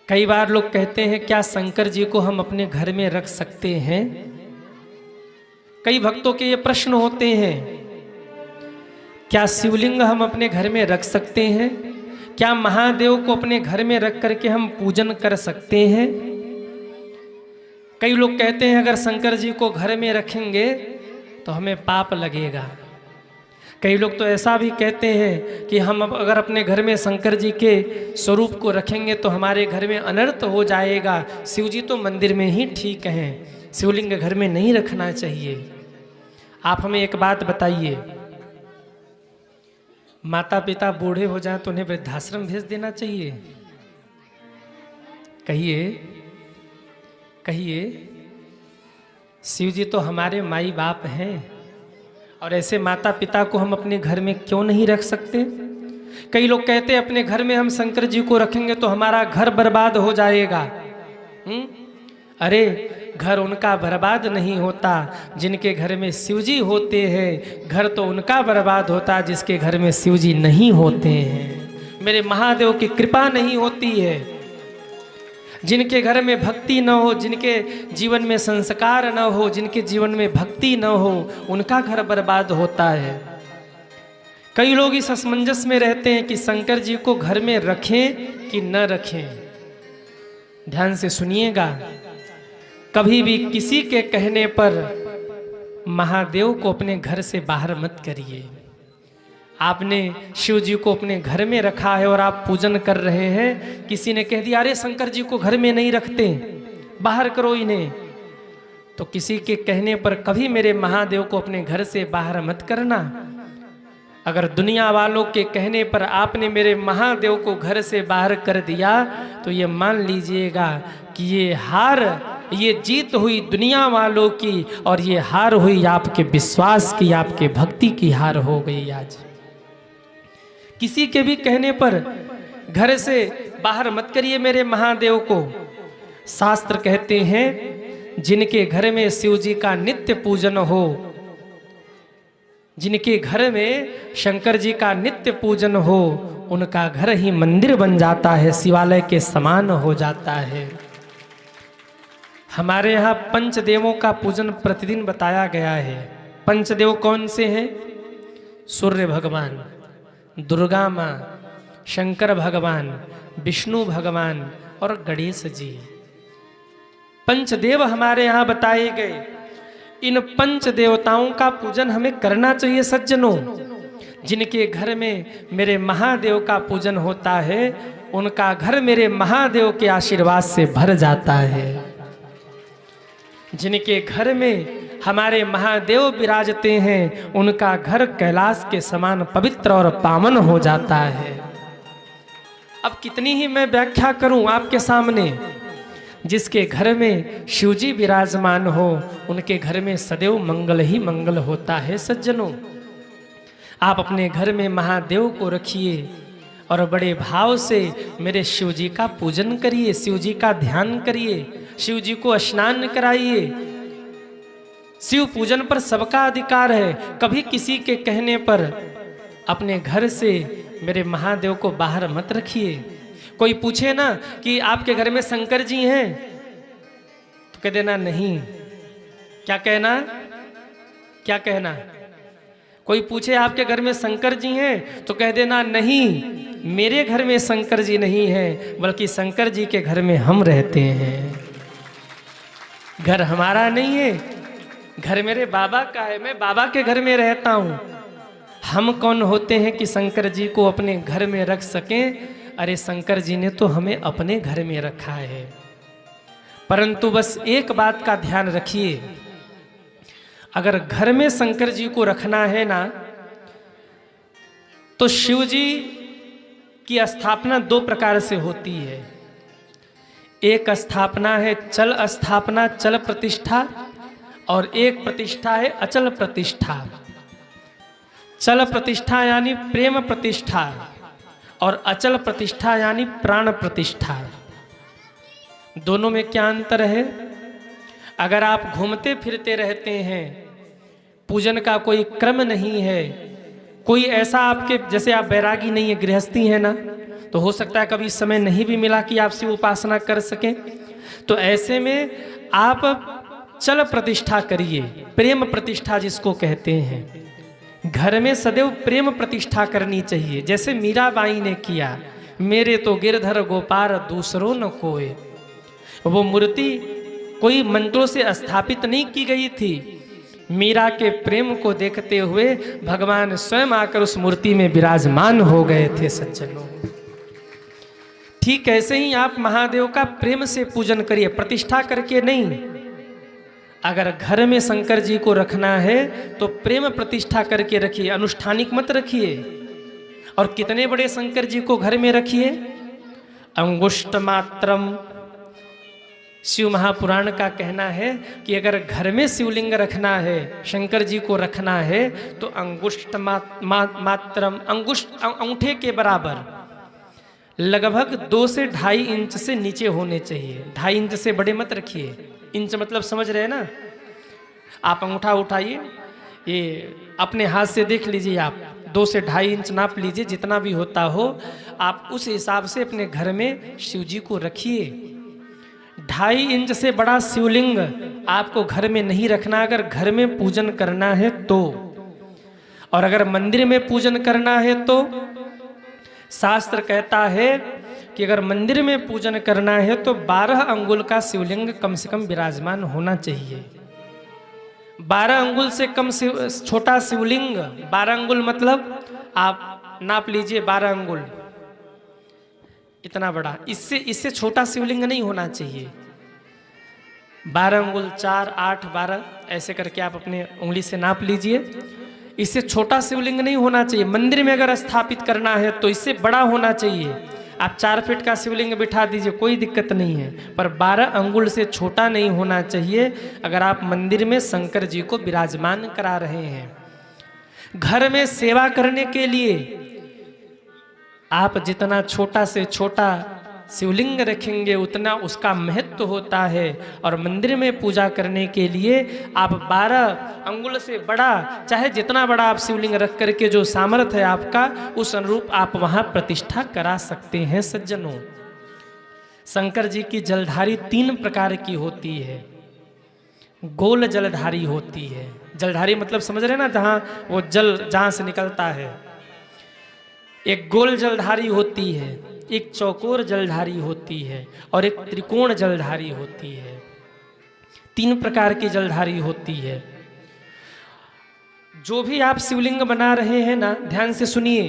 कई बार लोग कहते हैं क्या शंकर जी को हम अपने घर में रख सकते हैं। कई भक्तों के ये प्रश्न होते हैं, क्या शिवलिंग हम अपने घर में रख सकते हैं, क्या महादेव को अपने घर में रख करके हम पूजन कर सकते हैं। कई लोग कहते हैं अगर शंकर जी को घर में रखेंगे तो हमें पाप लगेगा। कई लोग तो ऐसा भी कहते हैं कि हम अगर अपने घर में शंकर जी के स्वरूप को रखेंगे तो हमारे घर में अनर्थ हो जाएगा। शिव जी तो मंदिर में ही ठीक हैं, शिवलिंग घर में नहीं रखना चाहिए। आप हमें एक बात बताइए, माता पिता बूढ़े हो जाएं तो उन्हें वृद्धाश्रम भेज देना चाहिए? कहिए कहिए। शिव जी तो हमारे माई बाप हैं और ऐसे माता पिता को हम अपने घर में क्यों नहीं रख सकते। कई लोग कहते हैं अपने घर में हम शंकर जी को रखेंगे तो हमारा घर बर्बाद हो जाएगा। अरे घर उनका बर्बाद नहीं होता जिनके घर में शिव जी होते हैं, घर तो उनका बर्बाद होता जिसके घर में शिव जी नहीं होते हैं। मेरे महादेव की कृपा नहीं होती है। जिनके घर में भक्ति न हो, जिनके जीवन में संस्कार न हो, जिनके जीवन में भक्ति न हो, उनका घर बर्बाद होता है। कई लोग इस असमंजस में रहते हैं कि शंकर जी को घर में रखें कि न रखें। ध्यान से सुनिएगा, कभी भी किसी के कहने पर महादेव को अपने घर से बाहर मत करिए। आपने शिव जी को अपने घर में रखा है और आप पूजन कर रहे हैं, किसी ने कह दिया अरे शंकर जी को घर में नहीं रखते, बाहर करो इन्हें, तो किसी के कहने पर कभी मेरे महादेव को अपने घर से बाहर मत करना। अगर दुनिया वालों के कहने पर आपने मेरे महादेव को घर से बाहर कर दिया तो ये मान लीजिएगा कि ये जीत हुई दुनिया वालों की और ये हार हुई आपके विश्वास की, आपके भक्ति की हार हो गई। आज किसी के भी कहने पर घर से बाहर मत करिए मेरे महादेव को। शास्त्र कहते हैं जिनके घर में शिव जी का नित्य पूजन हो, जिनके घर में शंकर जी का नित्य पूजन हो, उनका घर ही मंदिर बन जाता है, शिवालय के समान हो जाता है। हमारे यहाँ पंचदेवों का पूजन प्रतिदिन बताया गया है। पंचदेव कौन से हैं? सूर्य भगवान, दुर्गा माँ, शंकर भगवान, विष्णु भगवान और गणेश जी। पंचदेव हमारे यहाँ बताए गए। इन पंच देवताओं का पूजन हमें करना चाहिए सज्जनों। जिनके घर में मेरे महादेव का पूजन होता है उनका घर मेरे महादेव के आशीर्वाद से भर जाता है। जिनके घर में हमारे महादेव विराजते हैं उनका घर कैलाश के समान पवित्र और पावन हो जाता है। अब कितनी ही मैं व्याख्या करूं आपके सामने। जिसके घर में शिवजी विराजमान हो उनके घर में सदैव मंगल ही मंगल होता है। सज्जनों, आप अपने घर में महादेव को रखिए और बड़े भाव से मेरे शिवजी का पूजन करिए, शिवजी का ध्यान करिए, शिवजी को स्नान कराइए। शिव पूजन पर सबका अधिकार है। कभी किसी के कहने पर अपने घर से मेरे महादेव को बाहर मत रखिए। कोई पूछे ना कि आपके घर में शंकर जी हैं तो कह देना नहीं। क्या कहना? क्या कहना? कोई पूछे आपके घर में शंकर जी हैं तो कह देना नहीं, मेरे घर में शंकर जी नहीं है बल्कि शंकर जी के घर में हम रहते हैं। घर हमारा नहीं है, घर मेरे बाबा का है, मैं बाबा के घर में रहता हूँ। हम कौन होते हैं कि शंकर जी को अपने घर में रख सकें? अरे शंकर जी ने तो हमें अपने घर में रखा है। परंतु बस एक बात का ध्यान रखिए, अगर घर में शंकर जी को रखना है ना तो शिव जी की स्थापना दो प्रकार से होती है। एक स्थापना है चल स्थापना, चल प्रतिष्ठा, और एक प्रतिष्ठा है अचल प्रतिष्ठा। चल प्रतिष्ठा यानी प्रेम प्रतिष्ठा और अचल प्रतिष्ठा यानी प्राण प्रतिष्ठा। दोनों में क्या अंतर है? अगर आप घूमते फिरते रहते हैं, पूजन का कोई क्रम नहीं है, कोई ऐसा आपके जैसे आप बैरागी नहीं है, गृहस्थी है ना, तो हो सकता है कभी समय नहीं भी मिला कि आप शिव उपासना कर सकें। तो ऐसे में आप चल प्रतिष्ठा करिए, प्रेम प्रतिष्ठा जिसको कहते हैं। घर में सदैव प्रेम प्रतिष्ठा करनी चाहिए, जैसे मीराबाई ने किया, मेरे तो गिरधर गोपाल दूसरों न कोई। वो मूर्ति कोई मंत्रों से स्थापित नहीं की गई थी, मीरा के प्रेम को देखते हुए भगवान स्वयं आकर उस मूर्ति में विराजमान हो गए थे सज्जनों। ठीक ऐसे ही आप महादेव का प्रेम से पूजन करिए, प्रतिष्ठा करके नहीं। अगर घर में शंकर जी को रखना है तो प्रेम प्रतिष्ठा करके रखिए, अनुष्ठानिक मत रखिए। और कितने बड़े शंकर जी को घर में रखिए, अंगुष्ठ मात्रम। शिव महापुराण का कहना है कि अगर घर में शिवलिंग रखना है, शंकर जी को रखना है, तो अंगुष्ठ मात्रम, अंगुष्ठ अंगूठे के बराबर, लगभग 2 से 2.5 इंच से नीचे होने चाहिए। 2.5 इंच से बड़े मत रखिए, इंच मतलब समझ रहे हैं ना। आप अंगूठा उठाइए, ये अपने हाथ से देख लीजिए, आप 2 से 2.5 इंच नाप लीजिए, जितना भी होता हो आप उस हिसाब से अपने घर में शिव जी को रखिए। 2.5 इंच से बड़ा शिवलिंग आपको घर में नहीं रखना, अगर घर में पूजन करना है तो। और अगर मंदिर में पूजन करना है तो शास्त्र कहता है कि अगर मंदिर में पूजन करना है तो 12 अंगुल का शिवलिंग कम से कम विराजमान होना चाहिए। 12 अंगुल से कम छोटा शिवलिंग, 12 अंगुल मतलब आप नाप लीजिए 12 अंगुल, इतना बड़ा, इससे छोटा शिवलिंग नहीं होना चाहिए। 12 अंगुल, 4, 8, 12 ऐसे करके आप अपने उंगली से नाप लीजिए। इससे छोटा शिवलिंग नहीं होना चाहिए। मंदिर में अगर स्थापित करना है तो इससे बड़ा होना चाहिए। आप 4 फीट का शिवलिंग बिठा दीजिए, कोई दिक्कत नहीं है, पर 12 अंगुल से छोटा नहीं होना चाहिए अगर आप मंदिर में शंकर जी को विराजमान करा रहे हैं। घर में सेवा करने के लिए आप जितना छोटा से छोटा शिवलिंग रखेंगे उतना उसका महत्व होता है। और मंदिर में पूजा करने के लिए आप 12 अंगुल से बड़ा, चाहे जितना बड़ा आप शिवलिंग रख करके जो सामर्थ्य है आपका, उस अनुरूप आप वहां प्रतिष्ठा करा सकते हैं सज्जनों। शंकर जी की जलधारी 3 प्रकार की होती है। गोल जलधारी होती है, जलधारी मतलब समझ रहे ना, जहां वो जल जहां से निकलता है। एक गोल जलधारी होती है, एक चौकोर जलधारी होती है, और एक त्रिकोण जलधारी होती है। 3 प्रकार की जलधारी होती है। जो भी आप शिवलिंग बना रहे हैं ना, ध्यान से सुनिए,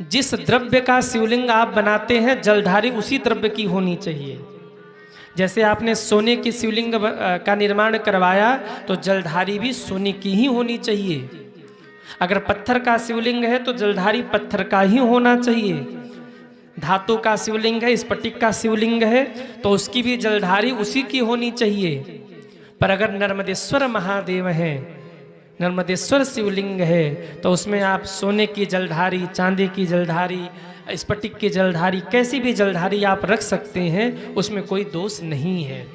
जिस द्रव्य का शिवलिंग आप बनाते हैं जलधारी उसी द्रव्य की होनी चाहिए। जैसे आपने सोने की शिवलिंग का निर्माण करवाया तो जलधारी भी सोने की ही होनी चाहिए। अगर पत्थर का शिवलिंग है तो जलधारी पत्थर का ही होना चाहिए। धातु का शिवलिंग है, स्फटिक का शिवलिंग है, तो उसकी भी जलधारी उसी की होनी चाहिए। पर अगर नर्मदेश्वर महादेव हैं, नर्मदेश्वर शिवलिंग है, तो उसमें आप सोने की जलधारी, चांदी की जलधारी, स्फटिक की जलधारी, कैसी भी जलधारी आप रख सकते हैं, उसमें कोई दोष नहीं है।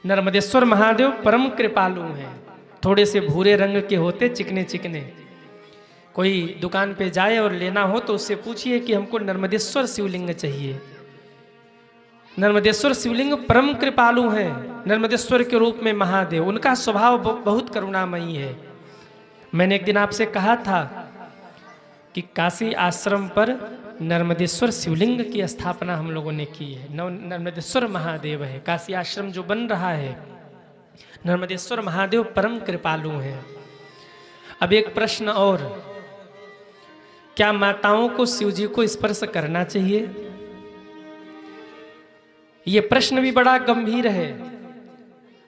नर्मदेश्वर महादेव परम कृपालु हैं। थोड़े से भूरे रंग के होते, चिकने चिकने। कोई दुकान पे जाए और लेना हो तो उससे पूछिए कि हमको नर्मदेश्वर शिवलिंग चाहिए। नर्मदेश्वर शिवलिंग परम कृपालु हैं। नर्मदेश्वर के रूप में महादेव, उनका स्वभाव बहुत करुणामयी है। मैंने एक दिन आपसे कहा था कि काशी आश्रम पर नर्मदेश्वर शिवलिंग की स्थापना हम लोगों ने की है। नर्मदेश्वर महादेव है, काशी आश्रम जो बन रहा है, नर्मदेश्वर महादेव परम कृपालु हैं। अब एक प्रश्न और, क्या माताओं को शिव जी को स्पर्श करना चाहिए? यह प्रश्न भी बड़ा गंभीर है।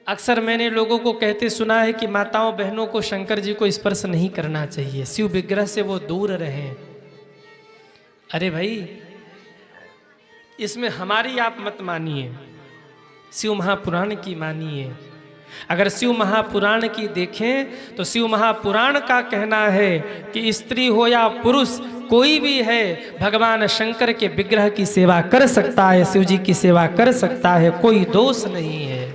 अक्सर मैंने लोगों को कहते सुना है कि माताओं बहनों को शंकर जी को स्पर्श नहीं करना चाहिए, शिव विग्रह से वो दूर रहें। अरे भाई, इसमें हमारी आप मत मानिए, शिव महापुराण की मानिए। अगर शिव महापुराण की देखें तो शिव महापुराण का कहना है कि स्त्री हो या पुरुष कोई भी है, भगवान शंकर के विग्रह की सेवा कर सकता है, शिव जी की सेवा कर सकता है, कोई दोष नहीं है।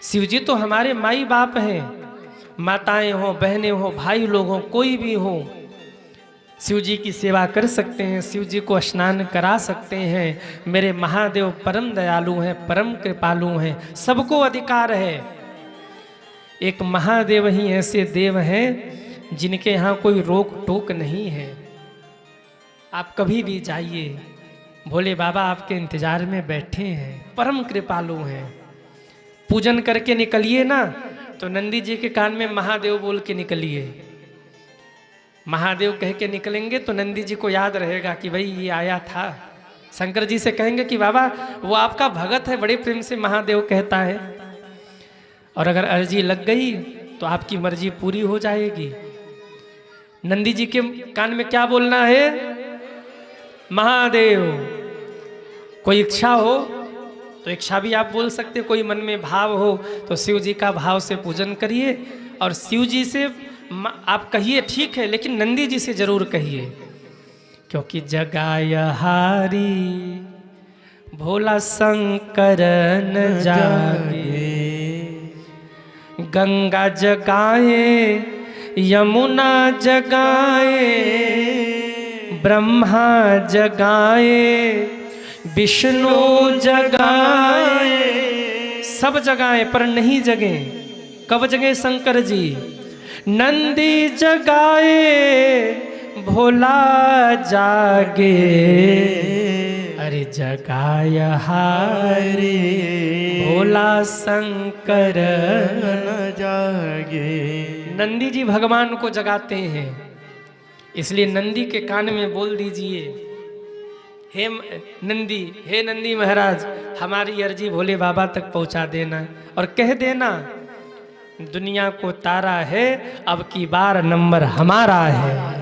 शिव जी तो हमारे माई बाप हैं, माताएं हो, बहनें हो, भाई लोग हो, कोई भी हो, शिव जी की सेवा कर सकते हैं, शिव जी को स्नान करा सकते हैं। मेरे महादेव परम दयालु हैं, परम कृपालु हैं, सबको अधिकार है। एक महादेव ही ऐसे देव हैं जिनके यहाँ कोई रोक टोक नहीं है। आप कभी भी जाइए, भोले बाबा आपके इंतजार में बैठे हैं, परम कृपालु हैं। पूजन करके निकलिए ना तो नंदी जी के कान में महादेव बोल के निकलिए। महादेव कह के निकलेंगे तो नंदी जी को याद रहेगा कि भाई ये आया था। शंकर जी से कहेंगे कि बाबा वो आपका भगत है, बड़े प्रेम से महादेव कहता है। और अगर अर्जी लग गई तो आपकी मर्जी पूरी हो जाएगी। नंदी जी के कान में क्या बोलना है? महादेव। कोई इच्छा हो तो इच्छा भी आप बोल सकते, कोई मन में भाव हो तो शिव जी का भाव से पूजन करिए। और शिव जी से आप कहिए ठीक है, लेकिन नंदी जी से जरूर कहिए, क्योंकि जगाय हारी भोला शंकर न जागे। गंगा जगाए यमुना जगाए, ब्रह्मा जगाए विष्णु जगाए। सब जगाए पर नहीं जगे। कब जगे शंकर जी? नंदी जगाए भोला जागे। अरे जगाय हारे भोला शंकर न जागे। नंदी जी भगवान को जगाते हैं, इसलिए नंदी के कान में बोल दीजिए, हे नंदी महाराज, हमारी अर्जी भोले बाबा तक पहुंचा देना। और कह देना दुनिया को तारा है, अब की बार नंबर हमारा है।